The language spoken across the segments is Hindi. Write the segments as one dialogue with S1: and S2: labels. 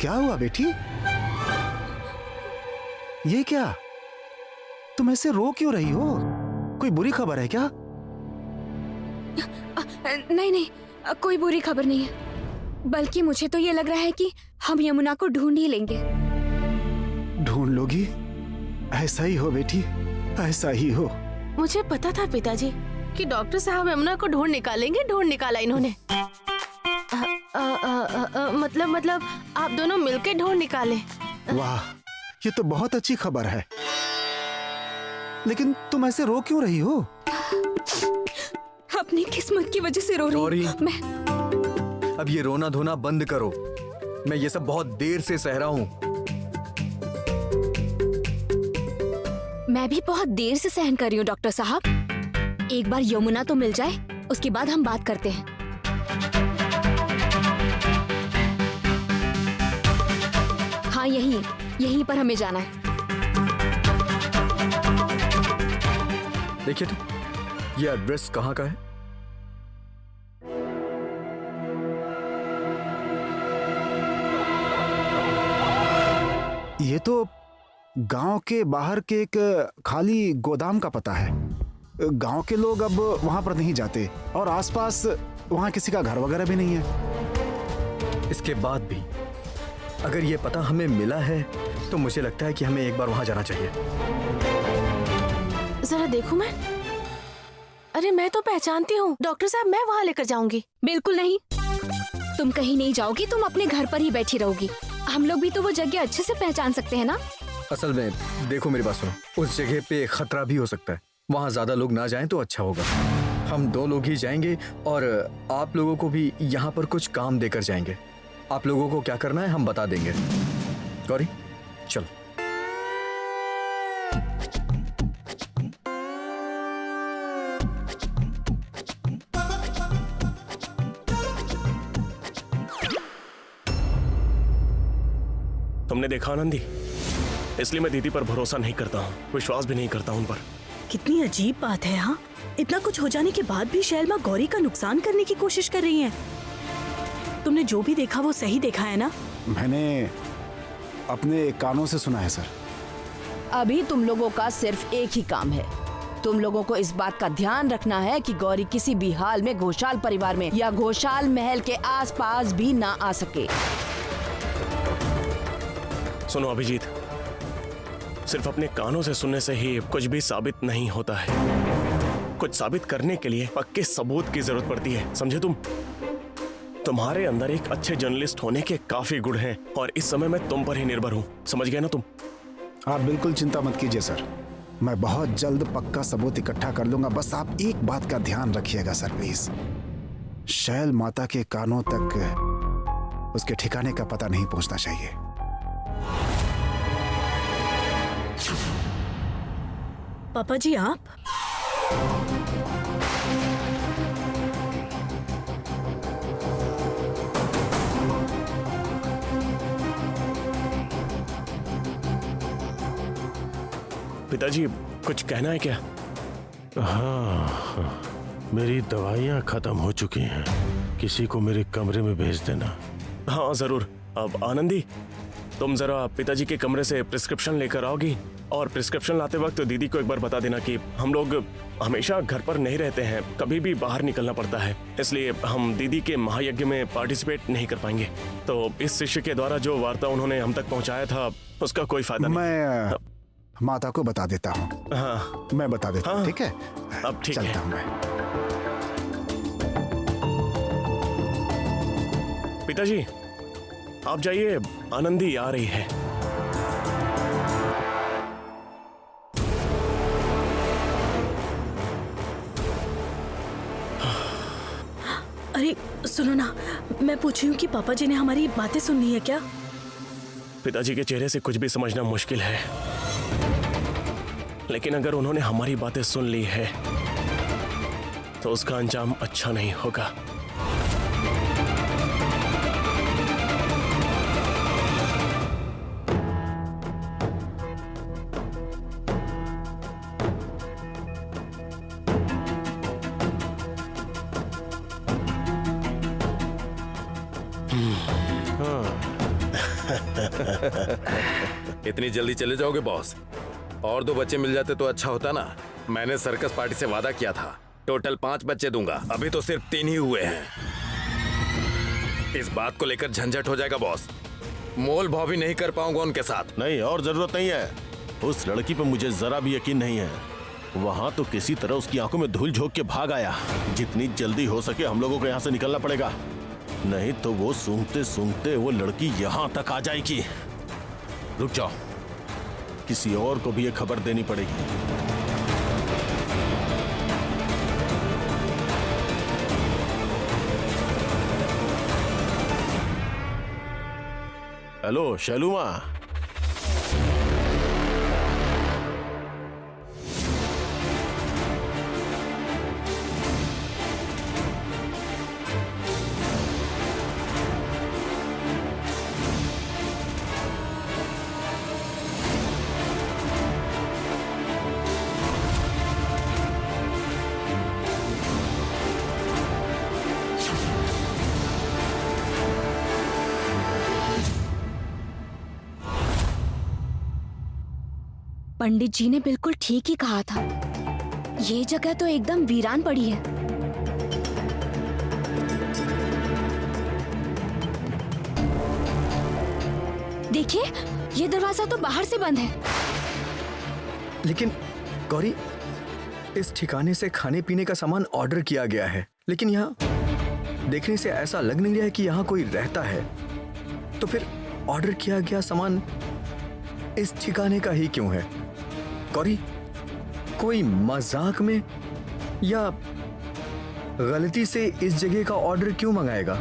S1: क्या हुआ बेटी? ये क्या? तुम ऐसे रो क्यों रही हो? कोई बुरी खबर है क्या?
S2: नहीं, कोई बुरी खबर नहीं है। बल्कि मुझे तो ये लग रहा है कि हम यमुना को ढूंढ ही लेंगे।
S1: ढूंढ लोगी? ऐसा ही हो बेटी, ऐसा ही हो।
S3: मुझे पता था पिताजी कि डॉक्टर साहब यमुना को ढूंढ निकालेंगे। ढूंढ निकाला इन्होंने। मतलब आप दोनों मिलके ढूंढ निकाले।
S1: वाह, ये तो बहुत अच्छी खबर है। लेकिन तुम ऐसे रो क्यों रही हो?
S2: अपनी किस्मत की वजह से रो रही हूँ मैं।
S4: अब ये रोना धोना बंद करो। मैं ये सब बहुत देर से सह रहा हूँ।
S2: मैं भी बहुत देर से सहन कर रही हूँ डॉक्टर साहब। एक बार यमुना तो मिल जाए, उसके बाद हम बात करते हैं। हाँ, यहीं पर हमें जाना है।
S4: देखिए तो ये एड्रेस कहाँ का है?
S1: ये तो गांव के बाहर के एक खाली गोदाम का पता है। गांव के लोग अब वहां पर नहीं जाते और आसपास वहां किसी का घर वगैरह भी नहीं है।
S4: इसके बाद भी अगर ये पता हमें मिला है तो मुझे लगता है कि हमें एक बार वहां जाना चाहिए।
S3: जरा देखूं मैं। अरे मैं तो पहचानती हूँ डॉक्टर साहब, मैं वहाँ लेकर जाऊंगी।
S2: बिल्कुल नहीं, तुम कहीं नहीं जाओगी, तुम अपने घर पर ही बैठी रहोगी। हम लोग भी तो वो जगह अच्छे से पहचान सकते हैं ना।
S4: असल में देखो, मेरी बात सुनो, उस जगह पे खतरा भी हो सकता है। वहाँ ज्यादा लोग ना जाएं तो अच्छा होगा। हम 2 लोग ही जाएंगे और आप लोगों को भी यहाँ पर कुछ काम देकर जाएंगे। आप लोगों को क्या करना है हम बता देंगे। गौरी चलो।
S5: तुमने देखा आनंदी, इसलिए मैं दीदी पर भरोसा नहीं करता हूँ, विश्वास भी नहीं करता उन पर।
S6: कितनी अजीब बात है। हाँ, इतना कुछ हो जाने के बाद भी शैलमा गौरी का नुकसान करने की कोशिश कर रही हैं। तुमने जो भी देखा वो सही देखा है ना?
S1: मैंने अपने कानों से सुना है सर।
S7: अभी तुम लोगों का सिर्फ एक ही काम है। तुम लोगों को इस बात का ध्यान रखना है कि गौरी किसी भी हाल में घोषाल परिवार में या घोषाल महल के आसपास भी ना आ सके।
S5: सुनो अभिजीत, सिर्फ अपने कानों से सुनने से ही कुछ भी साबित नहीं होता है। कुछ साबित करने के लिए पक्के सबूत की जरूरत पड़ती है, समझे तुम? तुम्हारे अंदर एक अच्छे जर्नलिस्ट होने के काफी गुण हैं और इस समय मैं तुम पर ही निर्भर हूँ, समझ गए ना तुम?
S1: आप बिल्कुल चिंता मत कीजिए सर, मैं बहुत जल्द पक्का सबूत इकट्ठा कर लूंगा। बस आप एक बात का ध्यान रखिएगा सर प्लीज। शैल माता के कानों तक उसके ठिकाने का पता नहीं पहुंचना चाहिए।
S6: पापा जी आप?
S5: पिताजी कुछ कहना है क्या?
S8: हाँ, मेरी दवाइयाँ खत्म हो चुकी हैं। किसी को मेरे कमरे में भेज देना।
S5: हाँ जरूर। अब आनंदी, तुम जरा पिताजी के कमरे से प्रिस्क्रिप्शन लेकर आओगी और प्रिस्क्रिप्शन लाते वक्त तो दीदी को एक बार बता देना कि हम लोग हमेशा घर पर नहीं रहते हैं, कभी भी बाहर निकलना पड़ता है, इसलिए हम दीदी के महायज्ञ में पार्टिसिपेट नहीं कर पाएंगे। तो इस शिष्य के द्वारा जो वार्ता उन्होंने हम तक पहुंचाया था उसका कोई फायदा नहीं।
S1: मैं माता को बता देता हूँ।
S5: हाँ
S1: मैं बता देता हूँ।
S5: हाँ,
S1: ठीक है,
S5: अब ठीक
S1: चलता
S5: है।
S1: हूँ मैं।
S5: पिताजी आप जाइए, आनंदी आ रही है।
S6: अरे सुनो ना, मैं पूछ रही हूँ कि पापा जी ने हमारी बातें सुन ली है क्या?
S5: पिताजी के चेहरे से कुछ भी समझना मुश्किल है, लेकिन अगर उन्होंने हमारी बातें सुन ली है तो उसका अंजाम अच्छा नहीं होगा।
S9: इतनी जल्दी चले जाओगे बॉस? और 2 बच्चे मिल जाते तो अच्छा होता ना। मैंने सर्कस पार्टी से वादा किया था, टोटल 5 बच्चे दूंगा। अभी तो सिर्फ 3 ही हुए हैं। इस बात को लेकर झंझट हो जाएगा बॉस। मोल भाव भी नहीं कर पाऊंगा उनके साथ।
S8: नहीं, और जरूरत नहीं है। उस लड़की पे मुझे जरा भी यकीन नहीं है। वहां तो किसी तरह उसकी आंखों में धूल झोंक के भाग आया। जितनी जल्दी हो सके हम लोगों को यहाँ से निकलना पड़ेगा, नहीं तो वो सूंघते सूंघते वो लड़की यहाँ तक आ जाएगी। रुक जाओ, किसी और को भी ये खबर देनी पड़ेगी। हेलो शैलुमा,
S2: पंडित जी ने बिल्कुल ठीक ही कहा था। ये जगह तो एकदम वीरान पड़ी है। देखिए, ये दरवाजा तो बाहर से बंद है।
S4: लेकिन गौरी, इस ठिकाने से खाने पीने का सामान ऑर्डर किया गया है, लेकिन यहाँ देखने से ऐसा लग नहीं रहा है कि यहाँ कोई रहता है। तो फिर ऑर्डर किया गया सामान इस ठिकाने का ही क्यों है? गौरी, कोई मजाक में या गलती से इस जगह का ऑर्डर क्यों मंगाएगा?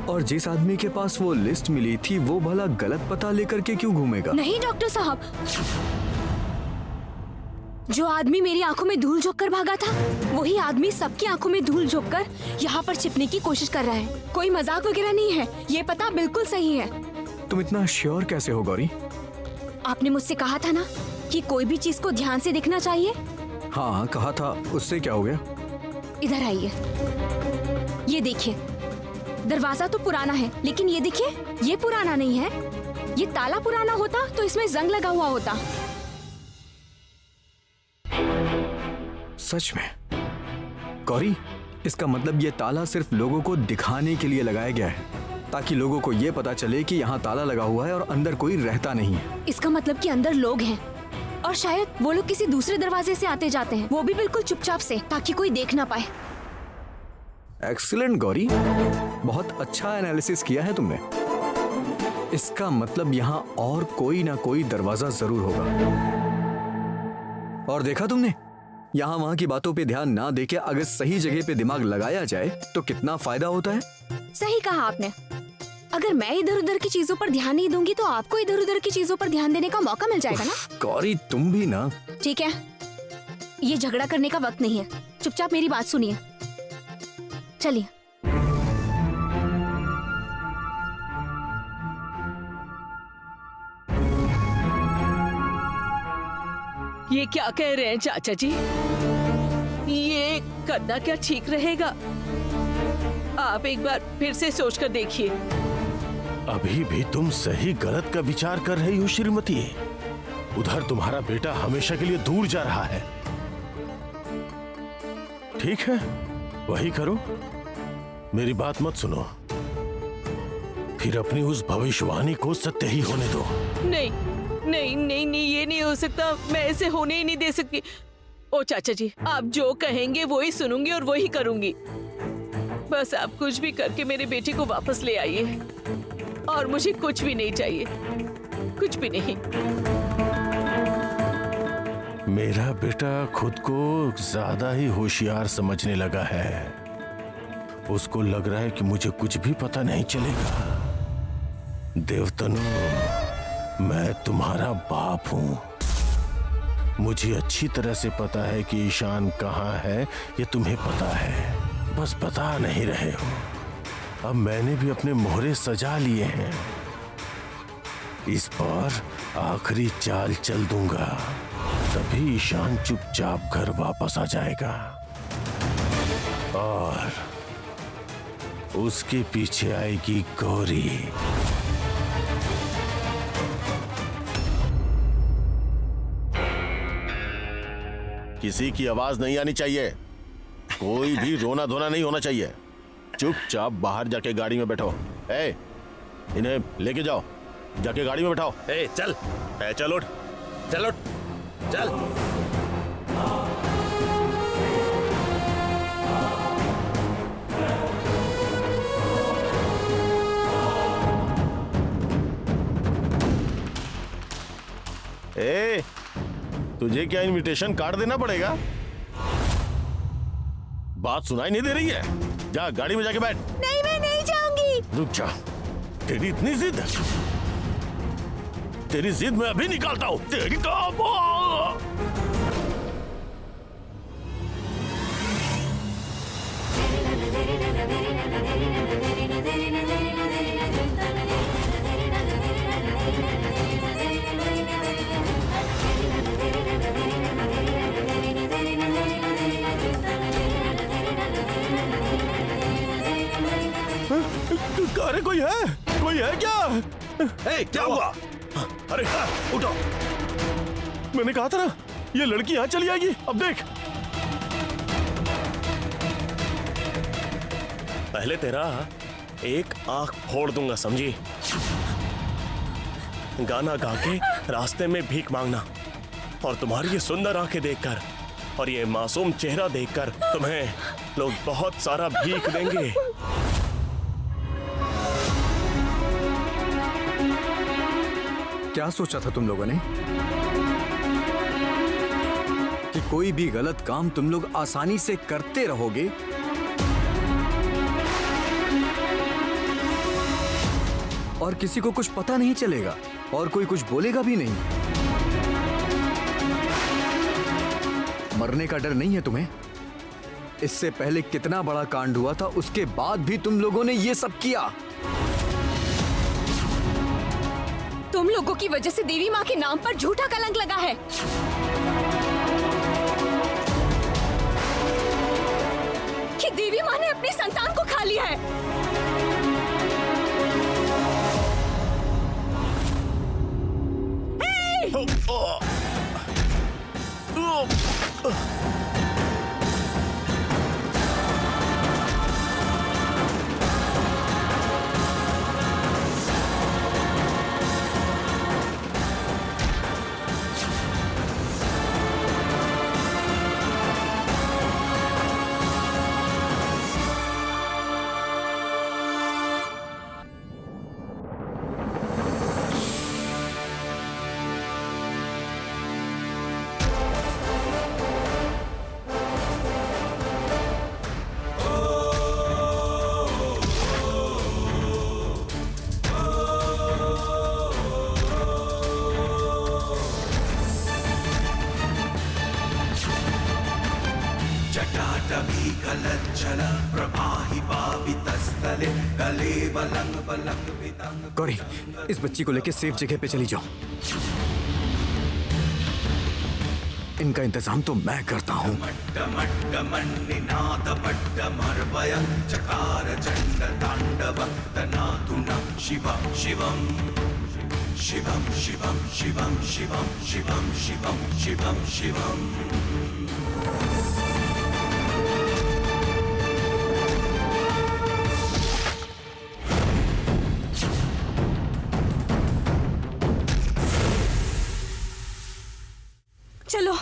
S4: और जिस आदमी के पास वो लिस्ट मिली थी, वो भला गलत पता लेकर के क्यों घूमेगा?
S2: नहीं डॉक्टर साहब, जो आदमी मेरी आंखों में धूल झोंक कर भागा था, वही आदमी सबकी आंखों में धूल झोंक कर यहाँ पर छिपने की कोशिश कर रहा है। कोई मजाक वगैरह नहीं है, ये पता बिल्कुल सही है।
S4: तुम इतना श्योर कैसे हो गौरी?
S2: आपने मुझसे कहा था ना कि कोई भी चीज को ध्यान से देखना चाहिए।
S4: हाँ कहा था, उससे क्या हो गया?
S2: इधर आइए, ये देखिए, दरवाजा तो पुराना है, लेकिन ये देखिए, ये पुराना नहीं है। ये ताला पुराना होता तो इसमें जंग लगा हुआ होता।
S4: सच में? गौरी, इसका मतलब ये ताला सिर्फ लोगों को दिखाने के लिए लगाया गया है, ताकि लोगों को ये पता चले कि यहाँ ताला लगा हुआ है और अंदर कोई रहता नहीं है।
S2: इसका मतलब कि अंदर लोग हैं, और शायद वो लोग किसी दूसरे दरवाजे से आते जाते हैं, वो भी बिल्कुल चुपचाप से, ताकि कोई देख ना पाए।
S4: एक्सीलेंट गौरी, बहुत अच्छा एनालिसिस किया है तुमने। इसका मतलब यहाँ और कोई ना कोई दरवाजा जरूर होगा। और देखा तुमने, यहाँ वहां की बातों पे ध्यान ना देके अगर सही जगह पे दिमाग लगाया जाए तो कितना फायदा होता है।
S2: सही कहा आपने। अगर मैं इधर उधर की चीजों पर ध्यान नहीं दूंगी तो आपको इधर उधर की चीजों पर ध्यान देने का मौका मिल जाएगा ना।
S4: गौरी, तुम भी ना।
S2: ठीक है, ये झगड़ा करने का वक्त नहीं है, चुपचाप मेरी बात सुनिए। चलिए।
S3: ये क्या कह रहे हैं चाचा जी? ये करना क्या ठीक रहेगा? आप एक बार फिर से सोच कर देखिए।
S8: अभी भी तुम सही गलत का विचार कर रही हो श्रीमती। उधर तुम्हारा बेटा हमेशा के लिए दूर जा रहा है। ठीक है, वही करो। मेरी बात मत सुनो, फिर अपनी उस भविष्यवाणी को सत्य ही होने दो।
S3: नहीं नहीं नहीं नहीं, ये नहीं हो सकता। मैं ऐसे होने ही नहीं दे सकती। ओ चाचा जी, आप जो कहेंगे वो ही सुनूंगी और वो ही करूंगी। बस आप कुछ भी करके मेरे बेटे को वापस ले आइए, और मुझे कुछ भी नहीं चाहिए, कुछ भी नहीं।
S8: मेरा बेटा खुद को ज्यादा ही होशियार समझने लगा है। उसको लग रहा है कि मुझे कुछ भी पता नहीं चलेगा। देवतनु, मैं तुम्हारा बाप हूं। मुझे अच्छी तरह से पता है कि ईशान कहाँ है, ये तुम्हें पता है, बस बता नहीं रहे हो। अब मैंने भी अपने मोहरे सजा लिए हैं। इस बार आखिरी चाल चल दूंगा। तभी ईशान चुपचाप घर वापस आ जाएगा और उसके पीछे आएगी गौरी।
S10: किसी की आवाज नहीं आनी चाहिए, कोई भी रोना धोना नहीं होना चाहिए। चुपचाप बाहर जाके गाड़ी में बैठो। ए, इन्हें लेके जाओ, जाके गाड़ी में बैठाओ।
S9: ए चल,
S10: चल उठ,
S9: चल उठ, चल।
S10: ए, तुझे क्या इनविटेशन कार्ड देना पड़ेगा? बात सुनाई नहीं दे रही है? जा गाड़ी में जाके बैठ।
S6: नहीं, मैं नहीं जाऊंगी।
S10: रुक जा, तेरी इतनी जिद? तेरी जिद मैं अभी निकालता हूं। तेरी तो अरे कोई है क्या?
S9: ए, क्या हुआ?
S10: अरे उठो, मैंने कहा था ना ये लड़की यहां चली आएगी। अब देख, पहले तेरा एक आंख फोड़ दूंगा, समझी? गाना गा के रास्ते में भीख मांगना, और तुम्हारी ये सुंदर आंखें देखकर और ये मासूम चेहरा देखकर तुम्हें लोग बहुत सारा भीख देंगे।
S4: क्या सोचा था तुम लोगों ने कि कोई भी गलत काम तुम लोग आसानी से करते रहोगे और किसी को कुछ पता नहीं चलेगा और कोई कुछ बोलेगा भी नहीं? मरने का डर नहीं है तुम्हें? इससे पहले कितना बड़ा कांड हुआ था, उसके बाद भी तुम लोगों ने ये सब किया।
S2: तुम लोगों की वजह से देवी माँ के नाम पर झूठा कलंक लगा है। कि देवी माँ ने अपनी संतान को खा लिया है।
S4: गौरी, इस बच्ची को लेकर सेफ जगह पे चली जाओ। इनका इंतजाम तो मैं करता हूँ।
S11: शिवम शिवम शिवम शिवम शिवम शिवम शिवम शिवम शिवम शिवम।
S2: चलो।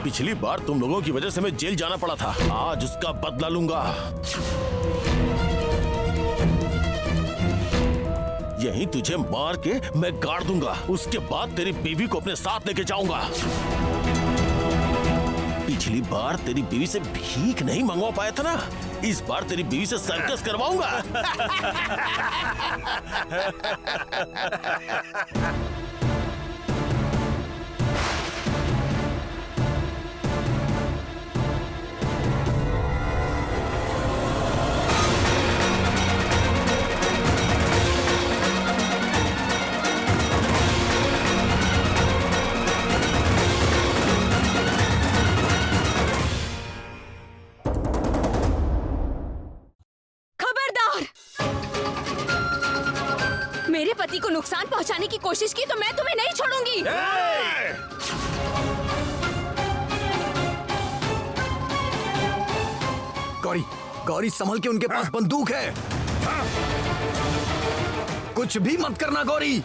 S10: पिछली बार तुम लोगों की वजह से मैं जेल जाना पड़ा था, आज उसका बदला लूंगा। यहीं तुझे मार के मैं गाड़ दूंगा, उसके बाद तेरी बीवी को अपने साथ लेके जाऊंगा। पिछली बार तेरी बीवी से भीख नहीं मंगवा पाया था ना, इस बार तेरी बीवी से सर्कस करवाऊंगा।
S2: मेरे पति को नुकसान पहुंचाने की कोशिश की तो मैं तुम्हें नहीं छोड़ूंगी।
S4: गौरी, गौरी संभल के, उनके पास बंदूक है। कुछ भी मत करना गौरी।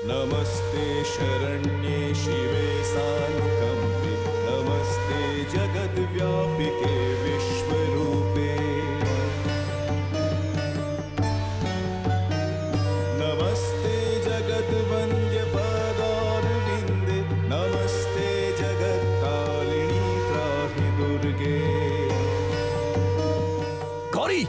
S11: नमस्ते शरण्ये शिवे सानुकंपे, नमस्ते जगद्व्यापिके विश्वरूपे, नमस्ते जगद्वन्द्य पदारविन्दे, नमस्ते जगत्तारिणी त्राहि दुर्गे।
S4: गौरी,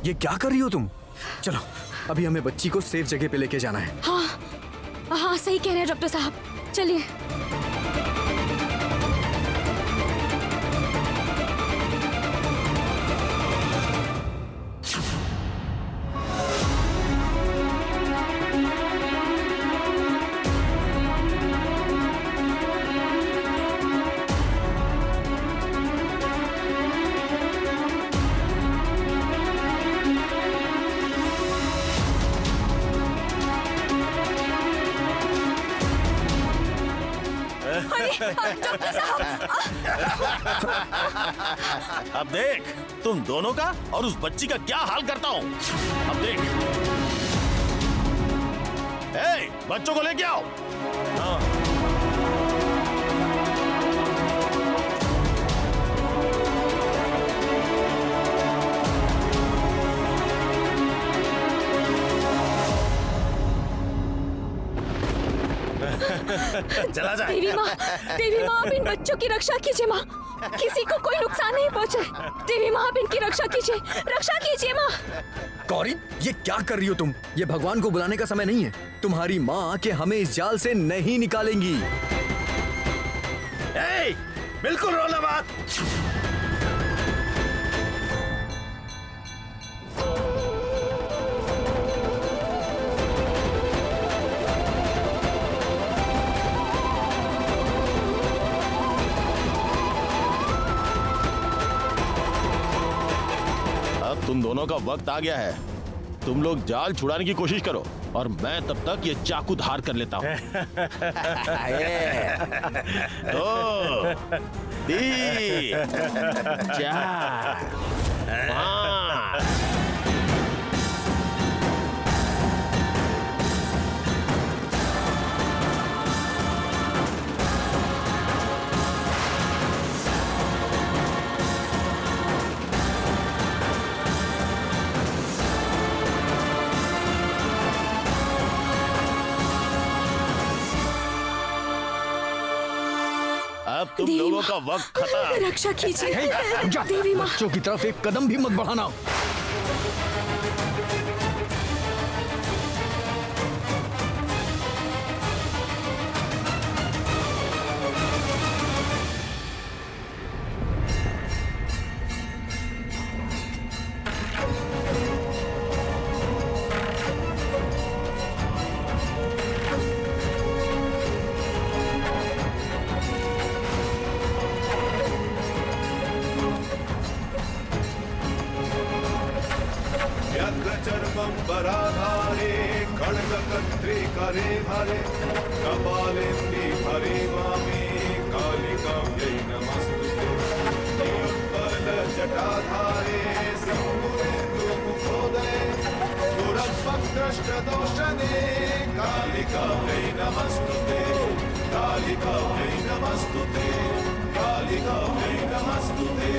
S4: ये क्या कर रही हो तुम? चलो, अभी हमें बच्ची को सेफ जगह पे लेके जाना है।
S2: हाँ हाँ, सही कह रहे हैं डॉक्टर साहब, चलिए। डॉक्टर साहब,
S10: अब देख तुम दोनों का और उस बच्ची का क्या हाल करता हूँ। अब देख, बच्चों को लेके आओ। हाँ। चला जाए।
S2: देवी माँ, आप इन बच्चों की रक्षा कीजिए माँ, किसी को कोई नुकसान नहीं पहुँचे। देवी माँ, आप इनकी रक्षा कीजिए माँ।
S4: गौरी, ये क्या कर रही हो तुम? ये भगवान को बुलाने का समय नहीं है। तुम्हारी माँ आके हमें इस जाल से नहीं निकालेंगी।
S10: बिल्कुल रोना बात। तुम दोनों का वक्त आ गया है। तुम लोग जाल छुड़ाने की कोशिश करो और मैं तब तक ये चाकू धार कर लेता हूँ। 2, 3, 4, 5। अब तुम
S2: देवी
S10: लोगों
S2: माँ।
S10: का वक्त खत्म।
S6: रक्षा कीजिए
S4: जा,
S6: देवी माँ।
S4: बच्चों की तरफ एक कदम भी मत बढ़ाना।
S11: चर्मंबराधारे खड्गकर्त्री करे धरे कपालेन्दि हरे वामे कालिकाव्यै नमस्तुते नियुत्पलजटाधारे सिंहूरेन्दुमुखोदये सुरद्भक्तष्टदोषणे कालिकाव्यै नमस्तुते कालिकाव्यै नमस्तुते कालिकाव्यै नमस्तुते